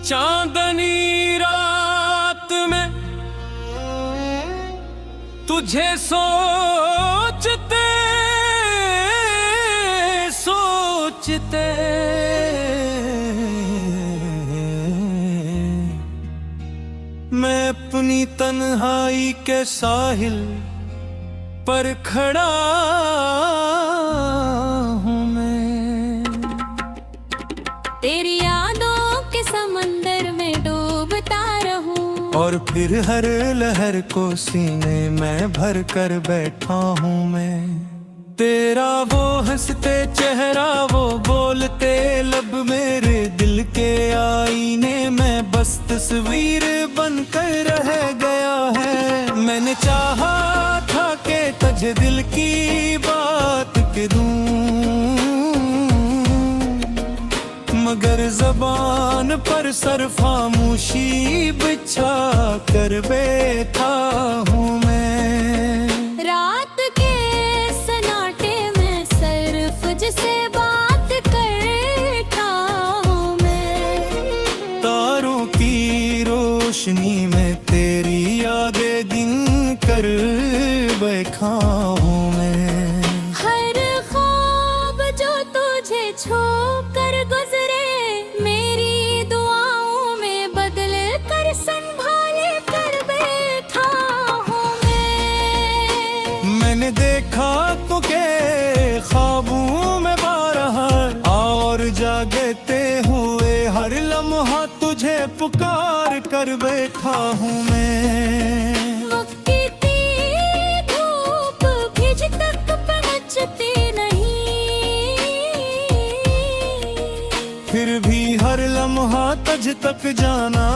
चांदनी रात में तुझे सोचते सोचते मैं अपनी तन्हाई के साहिल पर खड़ा हूँ मैं। तेरी यादों के समंदर में डूबता रहूं और फिर हर लहर को सीने में भर कर बैठा हूँ मैं। तेरा वो हंसते चेहरा, वो बोलते लब, मेरे दिल के आईने में बस तस्वीर बनकर रह गया है। मैंने चाहा था कि तुझे दिल की बात करूं, मगर ज़बान पर सर खामोशी बिछा कर बैठा हूँ मैं। रात के सन्नाटे में सिर्फ जिसे बात करता हूँ मैं। तारों की रोशनी में तेरी यादें गिन कर बैठा हूँ मैं। हर ख्वाब जो तुझे छू कर गुजरे, मेरी दुआओं में बदल कर संभाले कर बैठा हूँ मैं। मैंने देखा तो के ख्वाबों में बारहर, और जागते हुए हर लम्हा तुझे पुकार कर बैठा हूँ मैं। वक्त की धूप भीज तक पहुँचती नहीं, फिर भी हर लम्हा तुझ तक जाना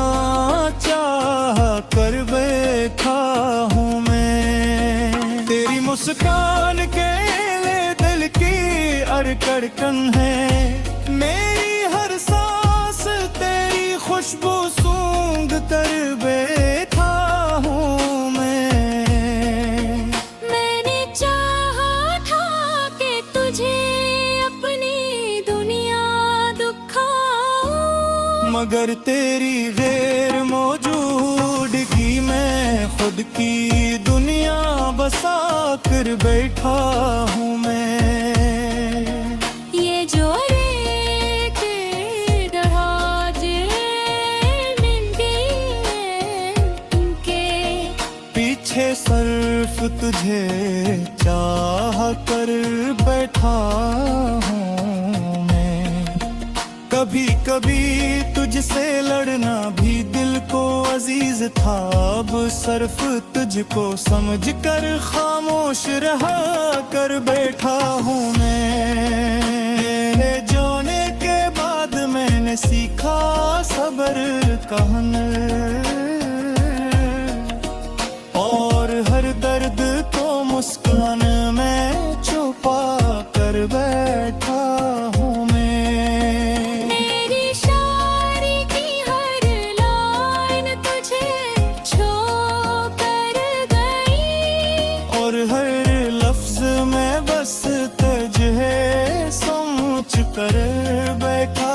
चाह कर बैठा हूँ मैं। तेरी मुस्कान के लिए दिल की अड़कन है, मेरी हर सांस तेरी खुशबू सूंघ कर बैठा हूँ मैं। मैंने चाहा था कि तुझे अपनी दुनिया दिखाऊं, मगर तेरी गैर मौजूदगी में खुद की दुनिया बसा कर बैठा हूँ मैं। ये जो रेत दराजे निंदी के पीछे सिर्फ तुझे चाह कर बैठा हूँ मैं। कभी कभी तुझसे लड़ना भी दिल को अजीज था, अब सिर्फ तुझको समझ कर खामोश रहा कर बैठा हूँ मैं। तेरे जाने के बाद मैंने सीखा सब्र का हुनर, और हर दर्द को मुस्कान में छुपा कर बैठा हूँ मैं। मेरी शायरी की हर लाइन तुझे छू कर गई, और हर लफ्ज में बस तुझे सोच कर बैठा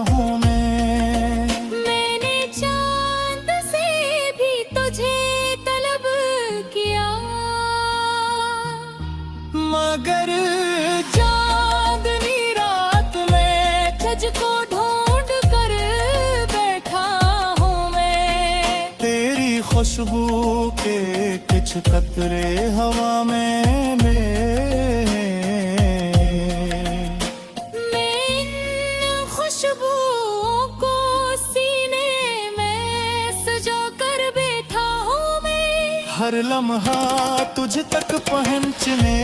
हूँ मैं। मैंने चांद से भी तुझे तलब किया, मगर चांदनी रात में तुझको ढूंढ कर बैठा हूँ मैं। तेरी खुशबू के कुछ कतरे हवा में ले, मैं इन खुशबुओं को सीने में सजा कर बैठा हूँ मैं। हर लम्हा तुझ तक पहुँचने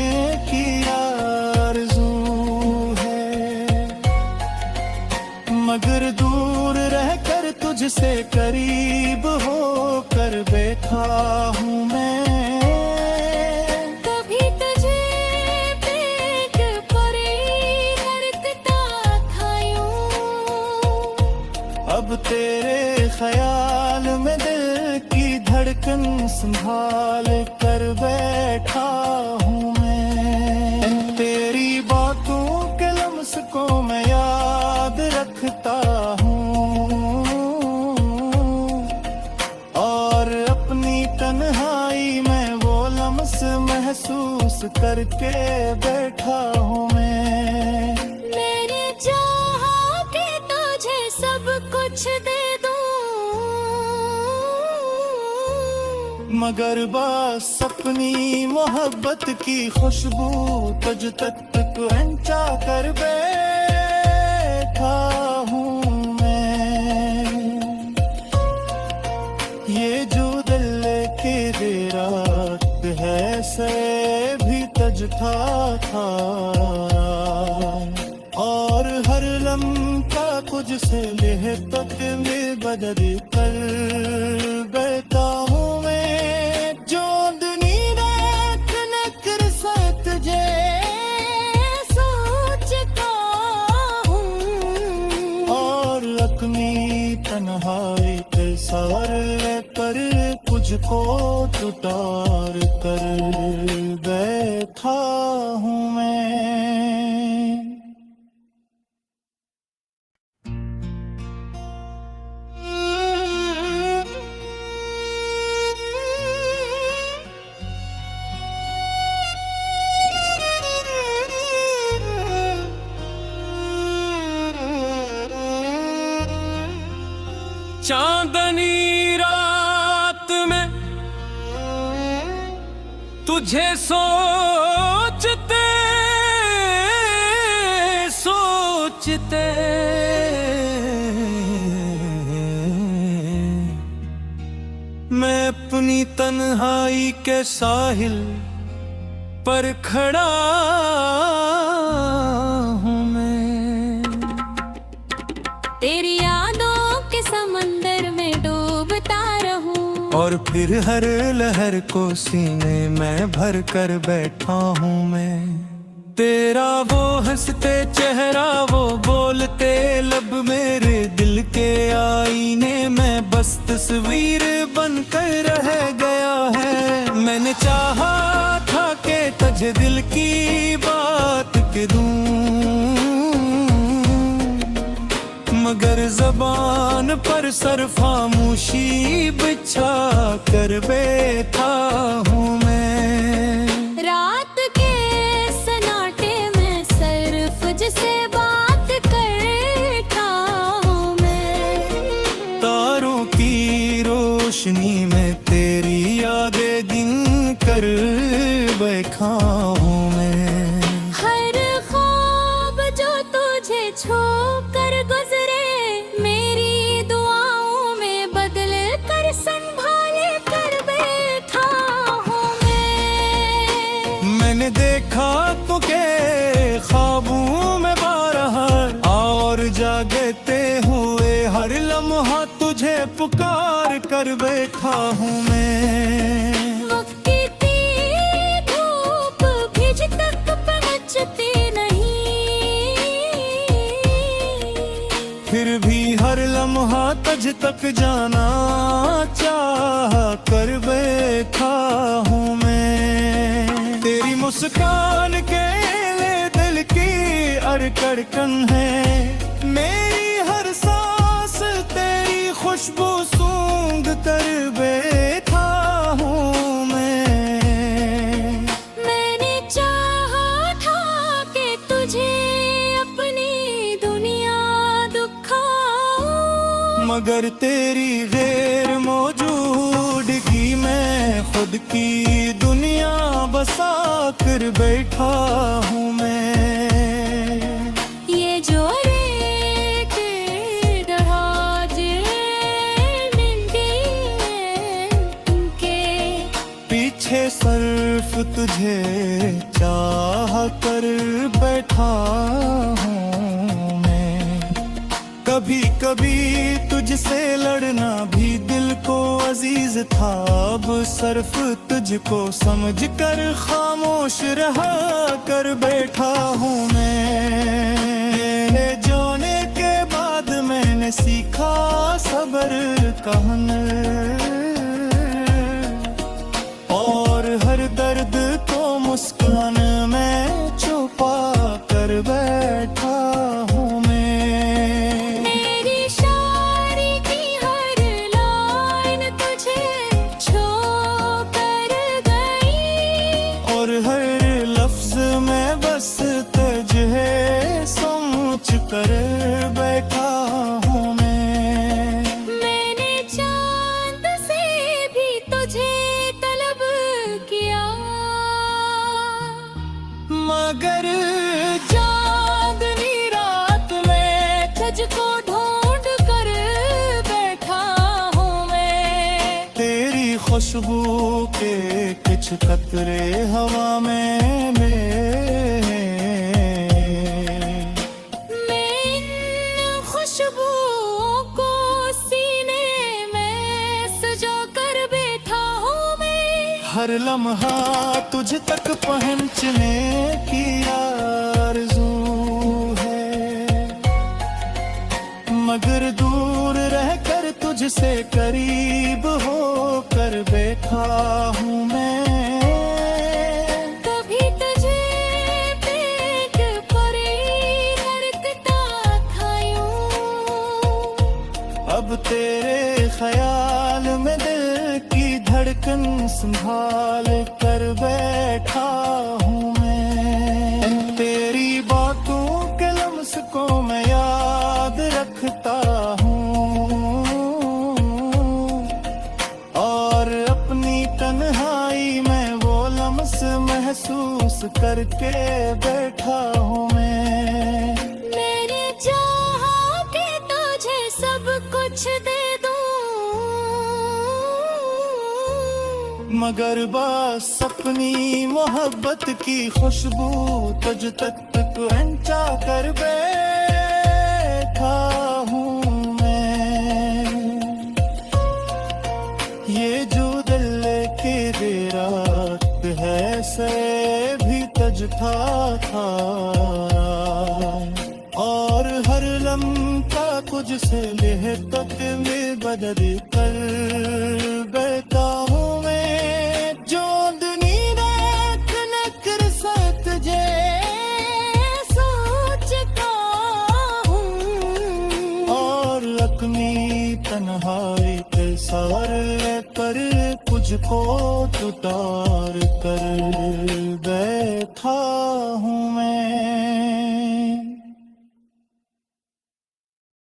की आरज़ू है, मगर दूर रहकर तुझसे करीब हो कर बैठा हूँ मैं। कभी तुझे पेट पर धड़कता था यूं, अब तेरे ख्याल में दिल की धड़कन संभाल कर बैठा हूँ मैं। तेरी बातों के लम्स को मैं याद रखता हूँ, करके बैठा हूँ मैं। मैंने चाहा कि तुझे सब कुछ दे दूं, मगर बस अपनी मोहब्बत की खुशबू तुझ तक पहुंचा कर बैठा हूँ मैं। ये जो दिल के दे रात है से भी तजता था, और हर लम्हा तुझसे लेह तक में बदल कर बैठा हूँ मैं। जो दुनी रात न कर तुझे सोचता हूँ, और अपनी तन्हाई के सार कर तुझको तुटार कर बैठा हूँ मैं। चांदनी रात में तुझे सोचते सोचते मैं अपनी तन्हाई के साहिल पर खड़ा हूँ मैं। तेरी यादों के समंदर में डूबता रहूं, और फिर हर लहर को सीने में भर कर बैठा हूँ मैं। तेरा वो हंसते चेहरा, वो बोलते लब, मेरे दिल के आईने में बस तस्वीर बनकर रह गया है। मैंने चाहा था कि तुझे दिल की बात कह दूं, मगर ज़बान पर सर खामोशी बिछा कर बैठा हूँ मैं। रात के सन्नाटे में सिर्फ जिसे बात करता हूँ मैं। तारों की रोशनी में तेरी यादें गिन कर बैठा हूँ मैं। हर ख्वाब जो तुझे छू कर गुजरे, मेरी दुआओं में बदल कर संभाले कर बैठा हूँ मैं। मैंने देखा तो के ख्वाबों में बारहर, और जागते हुए हर लम्हा तुझे पुकार कर बैठा हूँ मैं। वक्त की धूप भीज तक पहुँचती नहीं, फिर भी हर लम्हा तुझ तक जाना चाह कर बैठा हूँ मैं। तेरी मुस्कान के लिए दिल की अड़कड़कन है, मेरी हर सांस तेरी खुशबू सूंघ कर बैठा हूँ मैं। मैंने चाहा था कि तुझे अपनी दुनिया दिखाऊं, मगर तेरी गैर मौजूदगी में खुद की दुनिया बसा कर बैठा हूँ मैं। ये जो रेत दराजे निंदी के पीछे सिर्फ तुझे चाह कर बैठा हूँ मैं। कभी कभी तुझसे लड़ना भी दिल को अजीज था, अब सिर्फ तुझको समझ कर खामोश रहा कर बैठा हूँ मैं। जोने के बाद मैंने सीखा सब्र का हुनर, और हर दर्द को मुस्कान में छुपा कर बैठा हूँ मैं। मेरी शायरी की हर लाइन तुझे छू कर गई, और हर तुझको ढूंढ कर बैठा हूँ मैं। तेरी खुशबू के कुछ कतरे हवा में मैं इन खुशबुओं को सीने में सजा कर बैठा हूँ मैं। हर लम्हा तुझ तक पहुंचने की आरज़ू है, मगर दूर रहकर तुझसे करीब होकर बैठा हूँ मैं। कभी तुझे पेट पर धड़कता था यूं, अब तेरे ख्याल में दिल की धड़कन संभाल कर बैठा हूँ मैं। तेरी बातों के लम्स को मैं याद रखता हूँ और अपनी तन्हाई में वो लम्स महसूस करके बैठा हूँ मैं। मैंने चाहा कि तुझे सब कुछ दे दूं, मगर बस अपनी मोहब्बत की खुशबू तुझ तक पहुंचा कर बैठा हूँ मैं। ये जो दिल लेके दे रात है से भी तजता था और हर लम्हा तुझसे लेह तक में बदल कर बैठा हूँ मैं। जो दुनी रात नकर साथ जे सोचता हूँ और अपनी तन्हाई के सारे पर तुझको उतार कर बैठा हूँ।